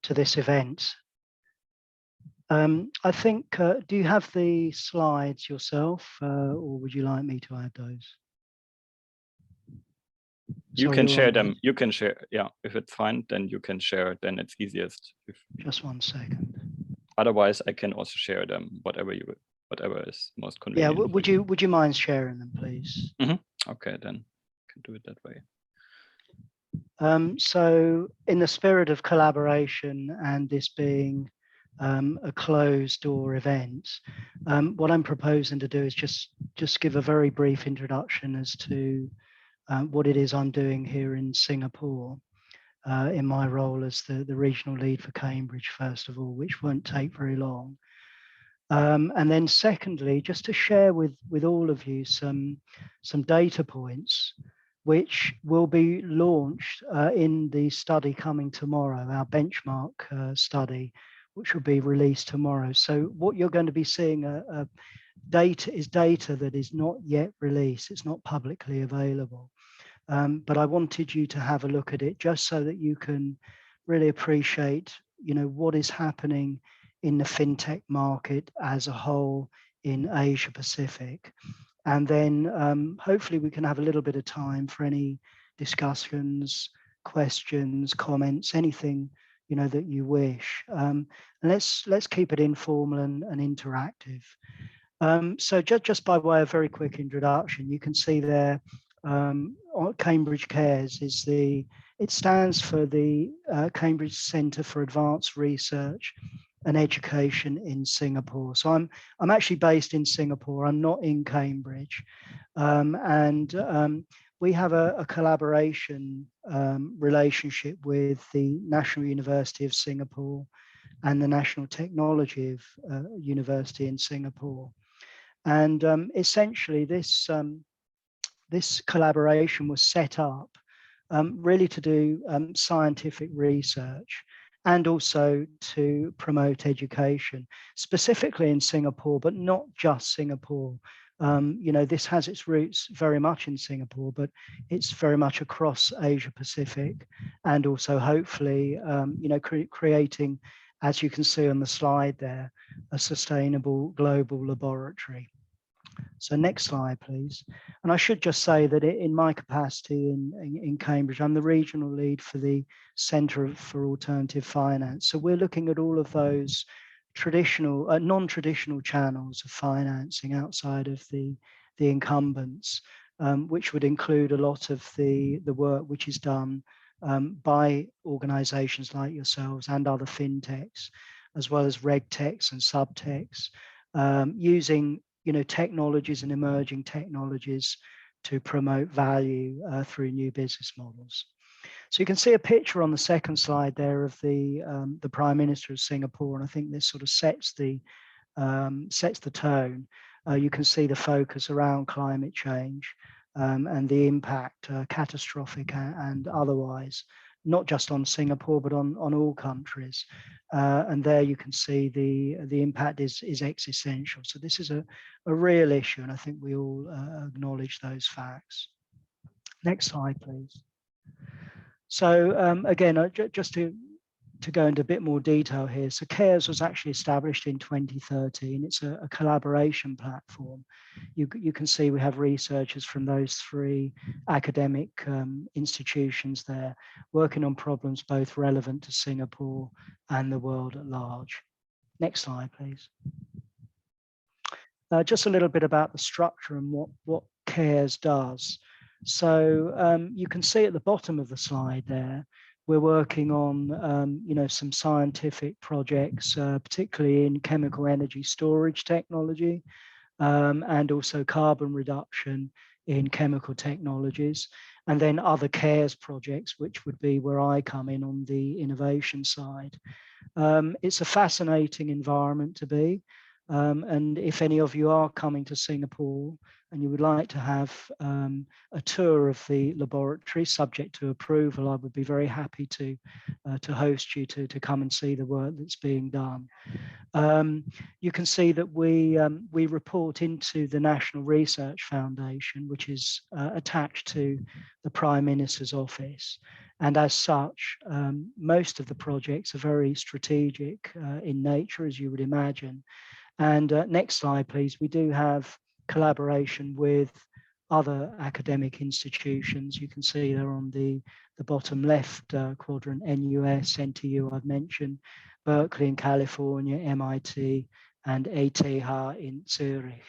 to this event. I think, do you have the slides yourself, or would you like me to add those? You can share them. You can share. Yeah, if it's fine, then you can share. Then it's easiest. Just 1 second. Otherwise, I can also share them. Whatever is most convenient. Yeah. Would you mind sharing them, please? Okay, then I can do it that way. So, in the spirit of collaboration and this being a closed door event, what I'm proposing to do is just give a very brief introduction as to what it is I'm doing here in Singapore in my role as the regional lead for Cambridge, first of all, which won't take very long. And then secondly, just to share with all of you some data points which will be launched in the study coming tomorrow, our benchmark study, which will be released tomorrow. So what you're going to be seeing data that is not yet released. It's not publicly available. But I wanted you to have a look at it just so that you can really appreciate, what is happening in the fintech market as a whole in Asia Pacific. And then hopefully we can have a little bit of time for any discussions, questions, comments, anything that you wish. And let's keep it informal and interactive. So just by way of very quick introduction, you can see there Cambridge Cares it stands for the Cambridge Centre for Advanced Research and Education in Singapore. So I'm actually based in Singapore. I'm not in Cambridge, and we have a collaboration relationship with the National University of Singapore and the National Technology University in Singapore, and essentially this collaboration was set up really to do scientific research and also to promote education, specifically in Singapore, but not just Singapore. This has its roots very much in Singapore, but it's very much across Asia Pacific, and also hopefully, creating, as you can see on the slide there, a sustainable global laboratory. So next slide, please. And I should just say that in my capacity in Cambridge, I'm the regional lead for the Centre for Alternative Finance. So we're looking at all of those traditional, non-traditional channels of financing outside of the incumbents, which would include a lot of the work which is done by organisations like yourselves and other fintechs, as well as regtechs and subtechs, using technologies and emerging technologies to promote value through new business models. So you can see a picture on the second slide there of the Prime Minister of Singapore, and I think this sort of sets the tone. You can see the focus around climate change and the impact, catastrophic and otherwise, not just on Singapore, but on all countries. And there you can see the impact is existential. So this is a real issue, and I think we all acknowledge those facts. Next slide, please. So again, just to go into a bit more detail here. So CARES was actually established in 2013. It's a collaboration platform. You can see we have researchers from those three academic institutions there working on problems both relevant to Singapore and the world at large. Next slide, please. Just a little bit about the structure and what CARES does. So you can see at the bottom of the slide there, we're working on, some scientific projects, particularly in chemical energy storage technology, and also carbon reduction in chemical technologies, and then other CARES projects, which would be where I come in on the innovation side. It's a fascinating environment to be. And if any of you are coming to Singapore and you would like to have a tour of the laboratory, subject to approval, I would be very happy to host you to come and see the work that's being done. You can see that we report into the National Research Foundation, which is attached to the Prime Minister's office. And as such, most of the projects are very strategic in nature, as you would imagine. And next slide, please. We do have collaboration with other academic institutions. You can see there on the bottom left quadrant, NUS, NTU I've mentioned, Berkeley in California, MIT, and ETH in Zurich.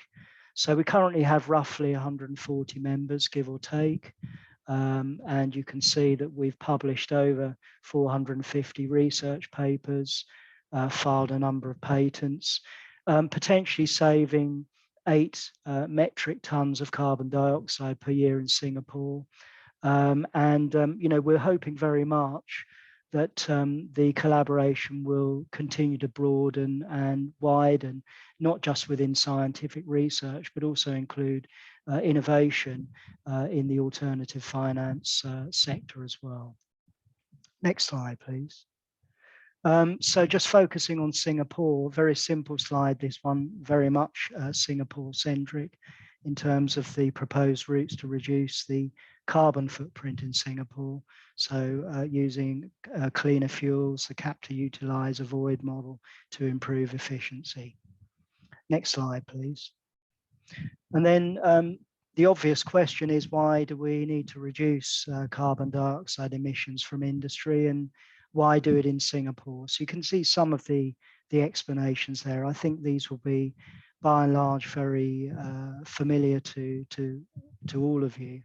So we currently have roughly 140 members, give or take. And you can see that we've published over 450 research papers, filed a number of patents, potentially saving 8 metric tons of carbon dioxide per year in Singapore. You know, we're hoping very much that the collaboration will continue to broaden and widen, not just within scientific research, but also include innovation in the alternative finance sector as well. Next slide, please. So just focusing on Singapore, very simple slide, this one, very much Singapore-centric in terms of the proposed routes to reduce the carbon footprint in Singapore. So using cleaner fuels, the capture, utilize, avoid model to improve efficiency. Next slide, please. And then the obvious question is, why do we need to reduce carbon dioxide emissions from industry, and why do it in Singapore? So you can see some of the explanations there. I think these will be, by and large, very familiar to all of you.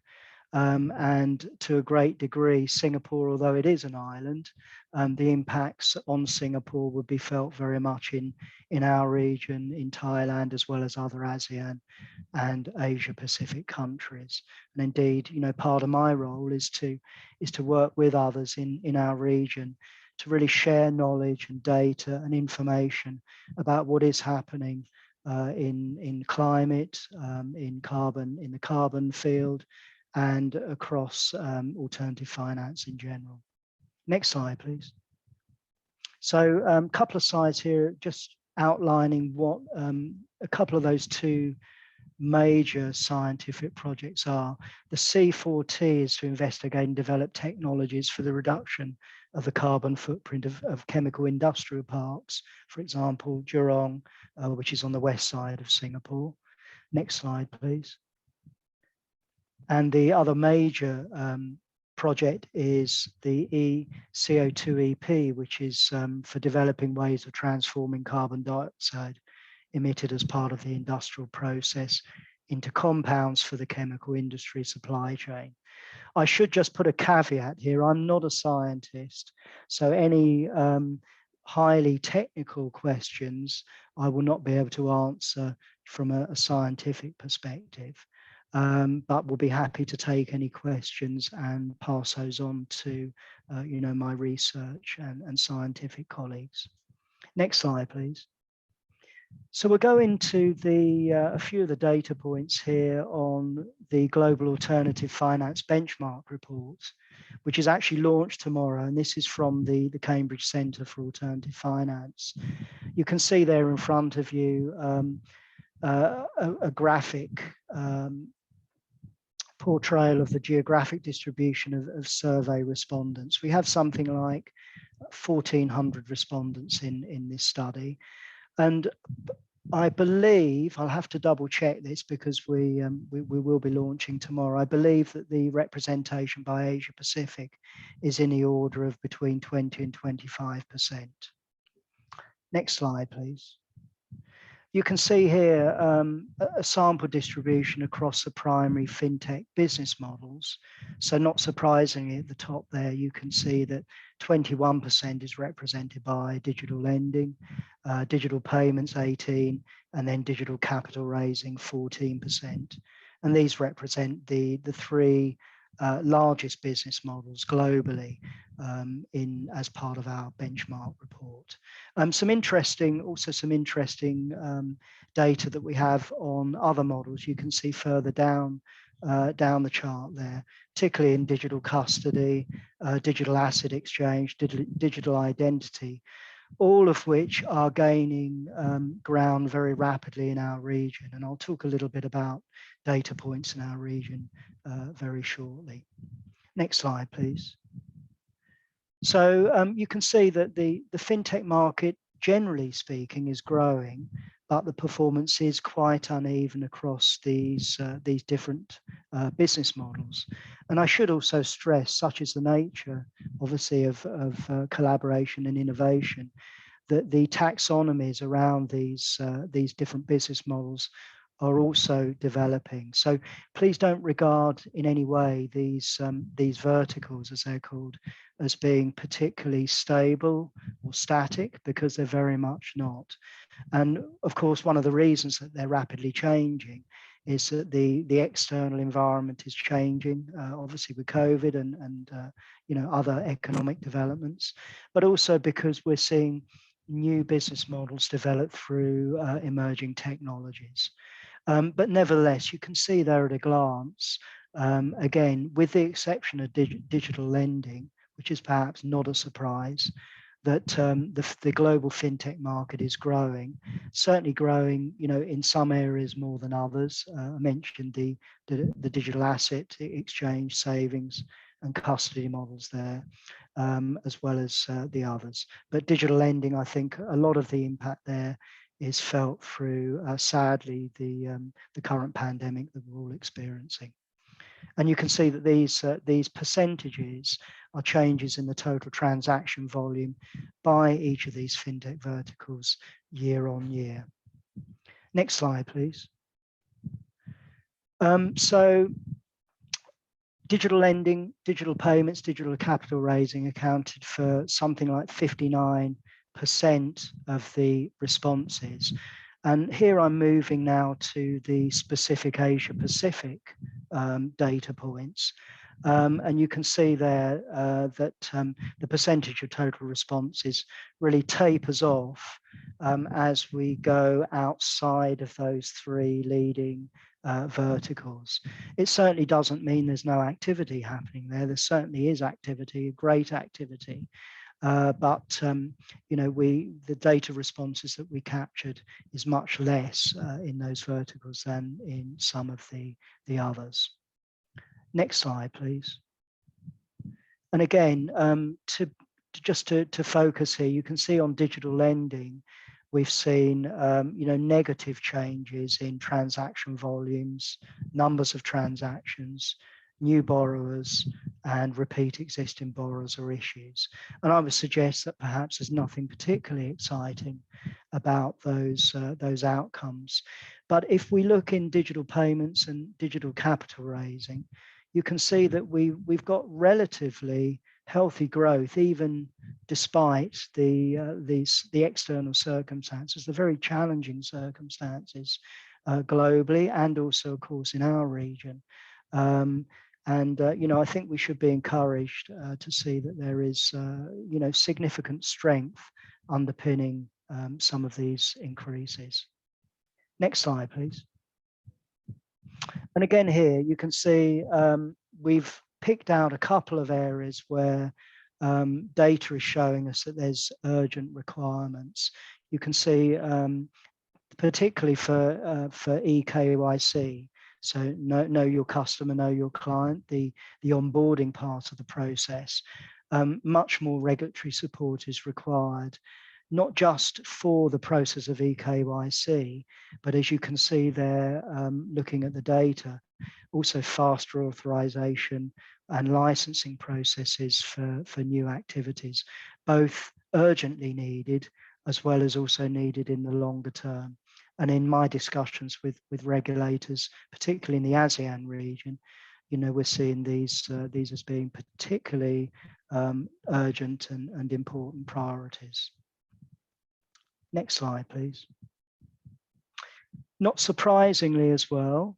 And to a great degree, Singapore, although it is an island, the impacts on Singapore would be felt very much in our region, in Thailand, as well as other ASEAN and Asia Pacific countries. And indeed, you know, part of my role is to work with others in our region to really share knowledge and data and information about what is happening in climate, in the carbon field, and across alternative finance in general. Next slide, please. So a couple of slides here just outlining what a couple of those 2 major scientific projects are. The C4T is to investigate and develop technologies for the reduction of the carbon footprint of chemical industrial parks, for example, Jurong, which is on the west side of Singapore. Next slide, please. And the other major project is the CO2EP, which is for developing ways of transforming carbon dioxide emitted as part of the industrial process into compounds for the chemical industry supply chain. I should just put a caveat here. I'm not a scientist, so any highly technical questions I will not be able to answer from a scientific perspective. But we'll be happy to take any questions and pass those on to you know, my research and scientific colleagues. Next slide, please. So we'll go into a few of the data points here on the Global Alternative Finance Benchmark Report, which is actually launched tomorrow, and this is from the Cambridge Centre for Alternative Finance. You can see there in front of you a graphic portrayal of the geographic distribution of survey respondents. We have something like 1,400 respondents in this study. And I believe, I'll have to double check this because we will be launching tomorrow. I believe that the representation by Asia Pacific is in the order of between 20 and 25%. Next slide, please. You can see here a sample distribution across the primary fintech business models. So not surprisingly, at the top there, you can see that 21% is represented by digital lending, digital payments 18%, and then digital capital raising 14%. And these represent the 3 largest business models globally as part of our benchmark report. Some interesting data that we have on other models. You can see further down the chart there, particularly in digital custody, digital asset exchange, digital identity, all of which are gaining ground very rapidly in our region. And I'll talk a little bit about data points in our region very shortly. Next slide, please. So you can see that the fintech market, generally speaking, is growing, but the performance is quite uneven across these different business models. And I should also stress, such is the nature, obviously, of collaboration and innovation, that the taxonomies around these different business models are also developing. So please don't regard in any way these verticals, as they're called, as being particularly stable or static, because they're very much not. And of course, one of the reasons that they're rapidly changing is that the external environment is changing, obviously with COVID and other economic developments, but also because we're seeing new business models develop through emerging technologies. But nevertheless, you can see there at a glance, again, with the exception of digital lending, which is perhaps not a surprise, that the global fintech market is growing, certainly growing, in some areas more than others. I mentioned the digital asset exchange, savings and custody models there, as well as the others. But digital lending, I think a lot of the impact there is felt through, sadly, the current pandemic that we're all experiencing. And you can see that these percentages are changes in the total transaction volume by each of these fintech verticals year on year. Next slide, please. So digital lending, digital payments, digital capital raising accounted for something like 59% of the responses. And here I'm moving now to the specific Asia Pacific data points. And you can see there that the percentage of total responses really tapers off as we go outside of those three leading verticals. It certainly doesn't mean there's no activity happening there. There certainly is activity, great activity. But the data responses that we captured is much less in those verticals than in some of the others. Next slide, please. And again, to focus here, you can see on digital lending, we've seen negative changes in transaction volumes, numbers of transactions, new borrowers, and repeat existing borrowers or issues. And I would suggest that perhaps there's nothing particularly exciting about those outcomes. But if we look in digital payments and digital capital raising, you can see that we've got relatively healthy growth, even despite the external circumstances, the very challenging circumstances globally, and also, of course, in our region. I think we should be encouraged to see that there is, significant strength underpinning some of these increases. Next slide, please. And again, here you can see we've picked out a couple of areas where data is showing us that there's urgent requirements. You can see, particularly for eKYC, so know your customer, know your client, the onboarding part of the process. Much more regulatory support is required, not just for the process of eKYC, but as you can see there, looking at the data, also faster authorization and licensing processes for new activities, both urgently needed as well as also needed in the longer term. And in my discussions with regulators, particularly in the ASEAN region, we're seeing these as being particularly urgent and important priorities. Next slide, please. Not surprisingly as well,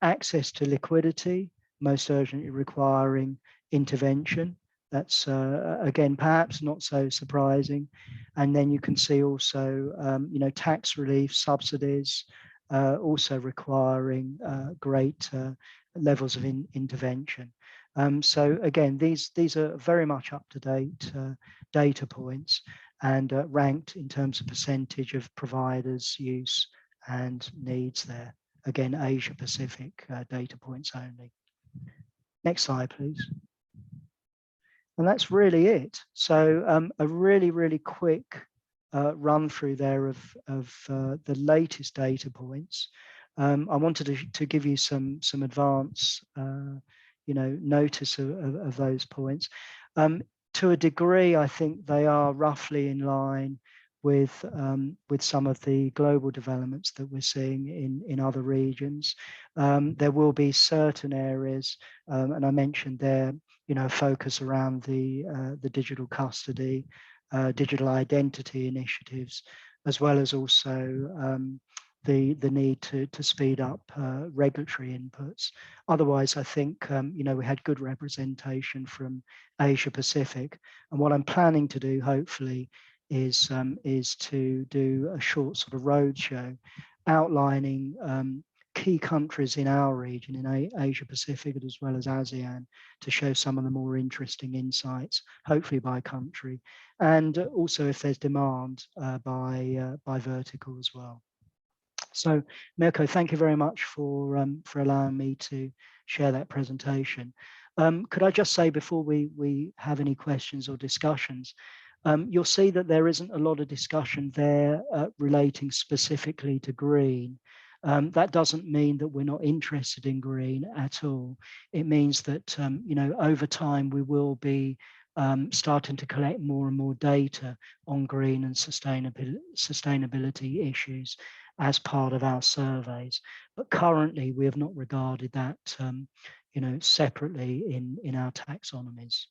access to liquidity, most urgently requiring intervention. That's, again, perhaps not so surprising. And then you can see also, tax relief, subsidies, also requiring great levels of intervention. So again, these are very much up-to-date data points and ranked in terms of percentage of providers' use and needs there. Again, Asia Pacific data points only. Next slide, please. And that's really it. So a really quick run through there of the latest data points. I wanted to give you some advance, notice of those points. To a degree, I think they are roughly in line with some of the global developments that we're seeing in other regions. There will be certain areas, and I mentioned there, focus around the digital custody, digital identity initiatives, as well as also the need to speed up regulatory inputs. Otherwise, I think we had good representation from Asia Pacific, and what I'm planning to do, hopefully, is to do a short sort of roadshow outlining key countries in our region, in Asia Pacific, as well as ASEAN, to show some of the more interesting insights, hopefully by country, and also if there's demand by vertical as well. So Mirko, thank you very much for allowing me to share that presentation. Could I just say before we have any questions or discussions, you'll see that there isn't a lot of discussion there relating specifically to green. That doesn't mean that we're not interested in green at all. It means that over time we will be starting to collect more and more data on green and sustainability issues as part of our surveys. But currently we have not regarded that separately in our taxonomies.